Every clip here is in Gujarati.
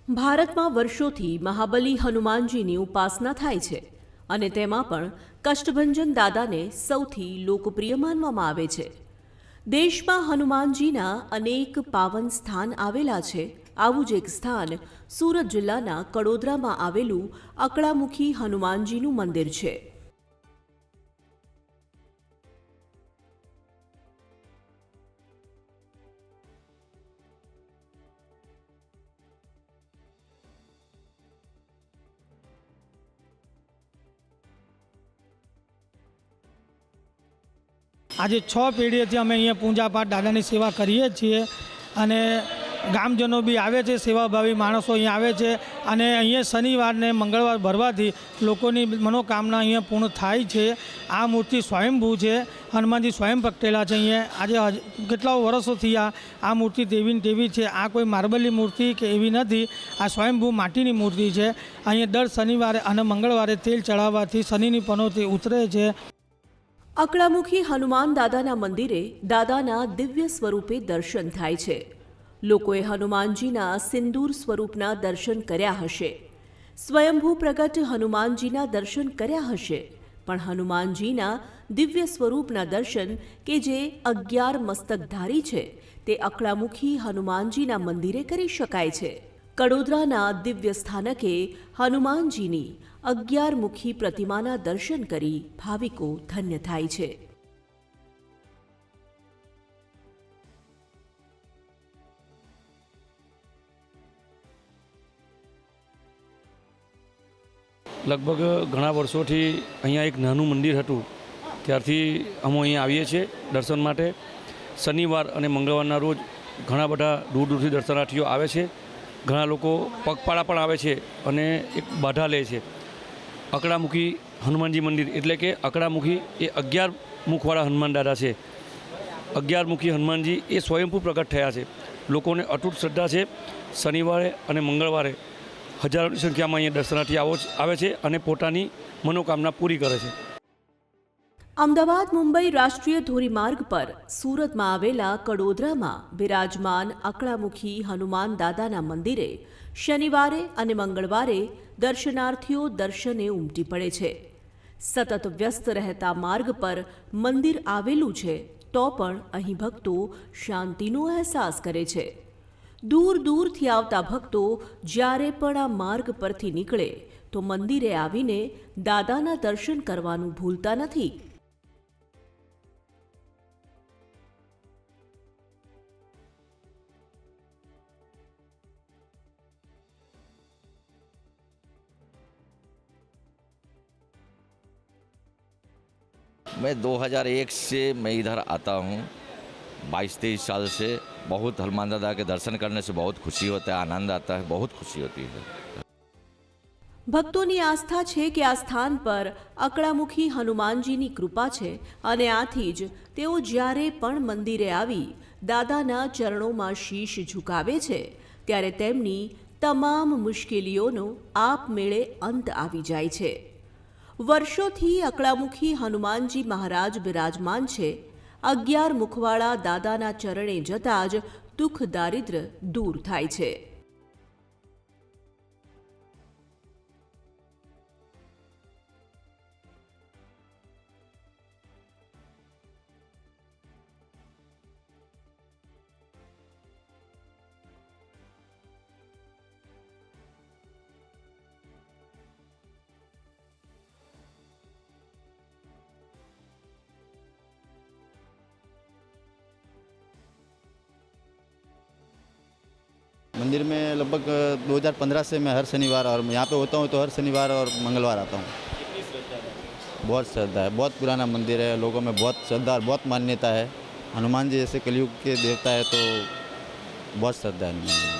ભારતમાં વર્ષોથી મહાબલી હનુમાનજીની ઉપાસના થાય છે અને તેમાં પણ કષ્ટભંજન દાદાને સૌથી લોકપ્રિય માનવામાં આવે છે. દેશમાં હનુમાનજીના અનેક પાવન સ્થાન આવેલા છે. આવું જ એક સ્થાન સુરત જિલ્લાના કડોદરામાં આવેલું અકળામુખી હનુમાનજીનું મંદિર છે. આજે 6 પેઢીથી અમે અહીંયા પૂજાપાઠ દાદાની સેવા કરીએ છીએ અને ગામજનો બી આવે છે, સેવાભાવી માણસો અહીંયા આવે છે અને અહીંયા શનિવારને મંગળવાર ભરવાથી લોકોની મનોકામના અહીંયા પૂર્ણ થાય છે. આ મૂર્તિ સ્વયંભૂ છે, હનુમાનજી સ્વયં પ્રગટેલા છે. અહીંયા આજે કેટલાઓ વર્ષોથી આ મૂર્તિ દેવીની દેવી છે. આ કોઈ માર્બલની મૂર્તિ કે એવી નથી, આ સ્વયંભૂ માટીની મૂર્તિ છે. અહીંયા દર શનિવારે અને મંગળવારે તેલ ચડાવવાથી શનિની પનોતી ઉતરે છે. અકળામુખી હનુમાન દાદાના મંદિરે દાદાના દિવ્ય સ્વરૂપે દર્શન થાય છે. લોકોએ હનુમાનજીના સિંદૂર સ્વરૂપના દર્શન કર્યા હશે, સ્વયંભૂ પ્રગટ હનુમાનજીના દર્શન કર્યા હશે, પણ હનુમાનજીના દિવ્ય સ્વરૂપના દર્શન કે જે 11 મસ્તકધારી છે તે અકળામુખી હનુમાનજીના મંદિરે કરી શકાય છે. કડોદરાના દિવ્ય સ્થાનકે હનુમાનજીની 11 મુખી પ્રતિમાના દર્શન કરી ભાવિકો ધન્ય થાય છે. લગભગ ઘણા વર્ષોથી અહીંયા એક નાનું મંદિર હતું, ત્યારથી અમે અહીંયા આવીએ છીએ દર્શન માટે. શનિવાર અને મંગળવારના રોજ ઘણા બધા દૂર દૂરથી દર્શનાર્થીઓ આવે છે. ઘણા લોકો પગપાળા પણ આવે છે અને એક બાધા લે છે. અકળામુખી હનુમાનજી મંદિર એટલે કે અકળામુખી એ 11 મુખવાળા હનુમાન દાદા છે. 11 મુખી હનુમાનજી એ સ્વયંભૂ પ્રગટ થયા છે. લોકોને અતૂટ શ્રદ્ધા છે. શનિવારે અને મંગળવારે હજારોની સંખ્યામાં અહીંયા દર્શનાર્થી આવે છે અને પોતાની મનોકામના પૂરી કરે છે. અમદાવાદ મુંબઈ રાષ્ટ્રીય ધોરીમાર્ગ પર સુરતમાં આવેલા કડોદરામાં બિરાજમાન અકળામુખી હનુમાન દાદાના મંદિરે શનિવારે અને મંગળવારે દર્શનાર્થીઓ દર્શને ઉમટી પડે છે. સતત વ્યસ્ત રહેતા માર્ગ પર મંદિર આવેલું છે તો પણ અહીં ભક્તો શાંતિનો અહેસાસ કરે છે. દૂર દૂરથી આવતા ભક્તો જ્યારે પણ આ માર્ગ પરથી નીકળે તો મંદિરે આવીને દાદાના દર્શન કરવાનું ભૂલતા નથી. मैं 2001 से मैं इधर आता हूँ. 22-23 साल से बहुत हनुमान दादा के दर्शन करने से बहुत खुशी होता है, आनंद आता है, बहुत खुशी होती है. ભક્તોની આસ્થા છે કે આ સ્થાન પર અકળામુખી હનુમાનજીની કૃપા છે અને આથી જ તેઓ જ્યારે પણ મંદિરે આવી દાદાના ચરણોમાં શીશ ઝુકાવે છે ત્યારે તેમની તમામ મુશ્કેલીઓનો આપમેળે અંત આવી જાય છે. વર્ષોથી અકળામુખી હનુમાનજી મહારાજ બિરાજમાન છે. 11 મુખવાળા દાદાના ચરણે જતાં જ દુઃખ દારિદ્ર દૂર થાય છે. मंदिर में लगभग 2015 से मैं हर शनिवार और यहाँ पे होता हूँ तो हर शनिवार और मंगलवार आता हूँ. बहुत श्रद्धा है, बहुत पुराना मंदिर है, लोगों में बहुत श्रद्धा और बहुत मान्यता है. हनुमान जी जैसे कलयुग के देवता है तो बहुत श्रद्धा है हनुमान जी.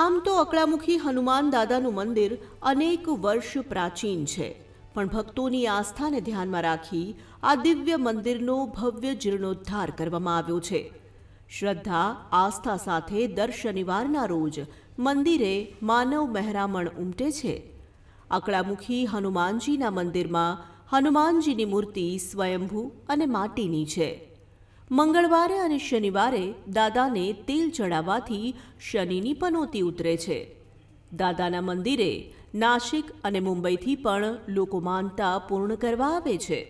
આમ તો અકળામુખી હનુમાન દાદાનું મંદિર અનેક વર્ષ પ્રાચીન છે, પણ ભક્તોની આસ્થાને ધ્યાનમાં રાખી આ દિવ્ય મંદિરનો ભવ્ય જીર્ણોદ્ધાર કરવામાં આવ્યો છે. શ્રદ્ધા આસ્થા સાથે દર શનિવારના રોજ મંદિરે માનવ મહેરામણ ઉમટે છે. અકળામુખી હનુમાનજીના મંદિરમાં હનુમાનજીની મૂર્તિ સ્વયંભૂ અને માટીની છે. મંગળવારે અને શનિવારે દાદાને તેલ ચડાવવાથી શનિની પનોતી ઉતરે છે. દાદાના મંદિરે નાસિક અને મુંબઈથી પણ લોકો માનતા પૂર્ણ કરવા આવે છે.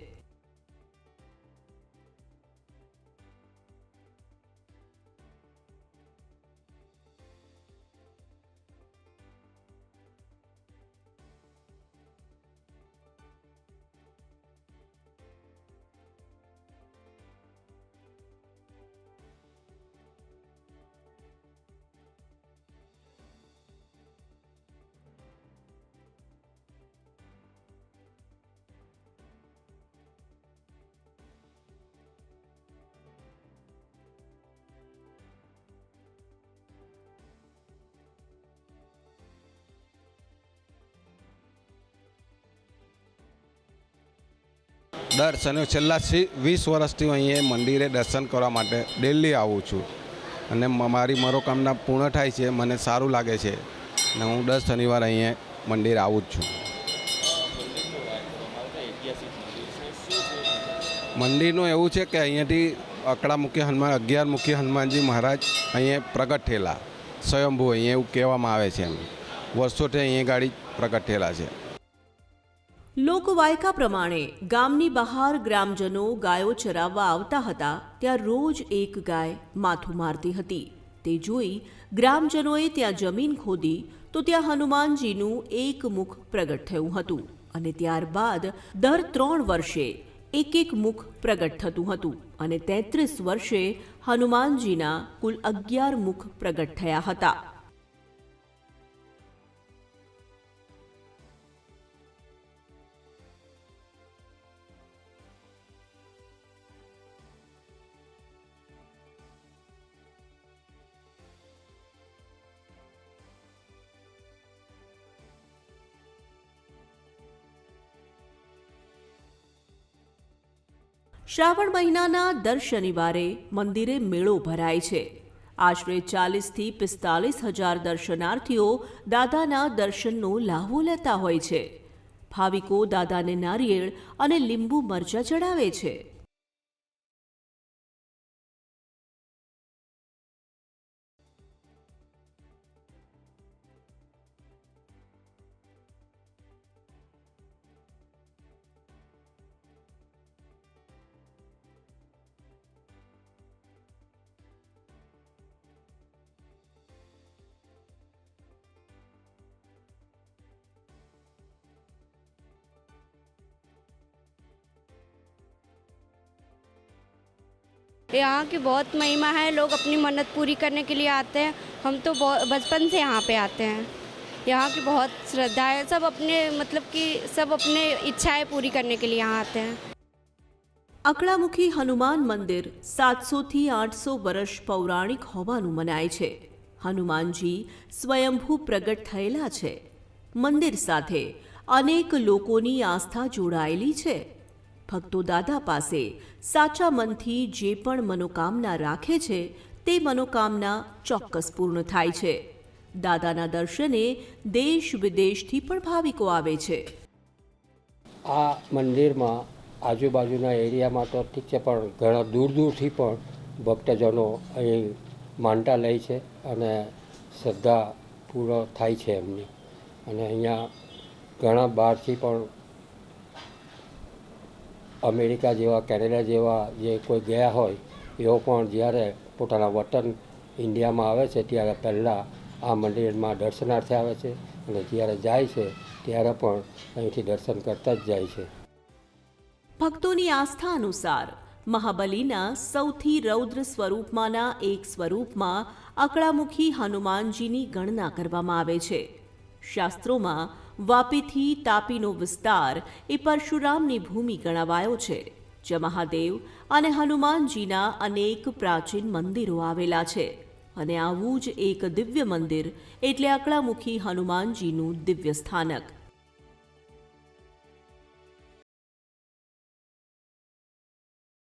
દર શનિ છેલ્લા 20 વર્ષથી હું અહીંયા મંદિરે દર્શન કરવા માટે ડેલી આવું છું અને મારી મનોકામના પૂર્ણ થાય છે. મને સારું લાગે છે અને હું દર શનિવારે અહીંયા મંદિરે આવું જ છું. મંદિરનું એવું છે કે અહીંયાથી અકળામુખી હનુમાન 11 મુખી હનુમાનજી મહારાજ અહીંયા પ્રગટ થયેલા સ્વયંભૂ, અહીંયા એવું કહેવામાં આવે છે. વર્ષોથી અહીંયા ગાડી પ્રગટ થયેલા છે. લોકવાયકા પ્રમાણે ગામની બહાર ગ્રામજનો ગાયો ચરાવવા આવતા હતા ત્યાં રોજ એક ગાય માથું મારતી હતી. તે જોઈ ગ્રામજનોએ ત્યાં જમીન ખોદી તો ત્યાં હનુમાનજીનું એક મુખ પ્રગટ થયું હતું અને ત્યારબાદ દર 3 વર્ષે એક મુખ પ્રગટ થતું હતું અને 33 વર્ષે હનુમાનજીના કુલ 11 મુખ પ્રગટ થયા હતા. શ્રાવણ મહિનાના દર શનિવારે મંદિરે મેળો ભરાય છે. આશરે 40થી 45 હજાર દર્શનાર્થીઓ દાદાના દર્શનનો લાહવો લેતા હોય છે. ભાવિકો દાદાને નારિયેળ અને લીંબુ મરચાં ચડાવે છે. यहाँ की बहुत महिमा है. लोग अपनी मन्नत पूरी करने के लिए आते हैं. हम तो बचपन से यहाँ पे आते हैं. यहाँ की बहुत श्रद्धा है. सब अपने सब अपने इच्छाएं पूरी करने के लिए यहाँ आते हैं. અકળામુખી હનુમાન મંદિર 700થી 800 વર્ષ પૌરાણિક હોવાનું મનાય છે. હનુમાનજી સ્વયંભૂ પ્રગટ થયેલા છે. મંદિર સાથે અનેક લોકોની આસ્થા જોડાયેલી છે. ભક્તો દાદા પાસે સાચા મનથી જે પણ મનોકામના રાખે છે તે મનોકામના ચોક્કસ પૂર્ણ થાય છે. દાદાના દર્શને દેશ વિદેશથી પણ ભાવિકો આવે છે. આ મંદિરમાં આજુબાજુના એરિયામાં તો ઠીક છે, પણ ઘણા દૂર દૂરથી પણ ભક્તજનો અહીં માનતા લે છે અને શ્રદ્ધા પૂરો થાય છે એમની. અને અહીંયા ઘણા બહારથી પણ અમેરિકા જેવા, કેનેડા જેવા જે કોઈ ગયા હોય એઓ પણ જ્યારે પોતાના વતન ઇન્ડિયામાં આવે છે ત્યારે પહેલાં આ મંદિરમાં દર્શનાર્થે આવે છે અને જ્યારે જાય છે ત્યારે પણ અહીંથી દર્શન કરતા જ જાય છે. ભક્તોની આસ્થા અનુસાર મહાબલીના સૌથી રૌદ્ર સ્વરૂપમાંના એક સ્વરૂપમાં અકળામુખી હનુમાનજીની ગણના કરવામાં આવે છે. શાસ્ત્રોમાં વાપીથી તાપીનો વિસ્તાર એ પરશુરામની ભૂમિ ગણાવાયો છે, જ્યાં મહાદેવ અને હનુમાનજીના અનેક પ્રાચીન મંદિરો આવેલા છે. અને આવું જ એક દિવ્ય મંદિર એટલે અકળામુખી હનુમાનજીનું દિવ્ય સ્થાનક.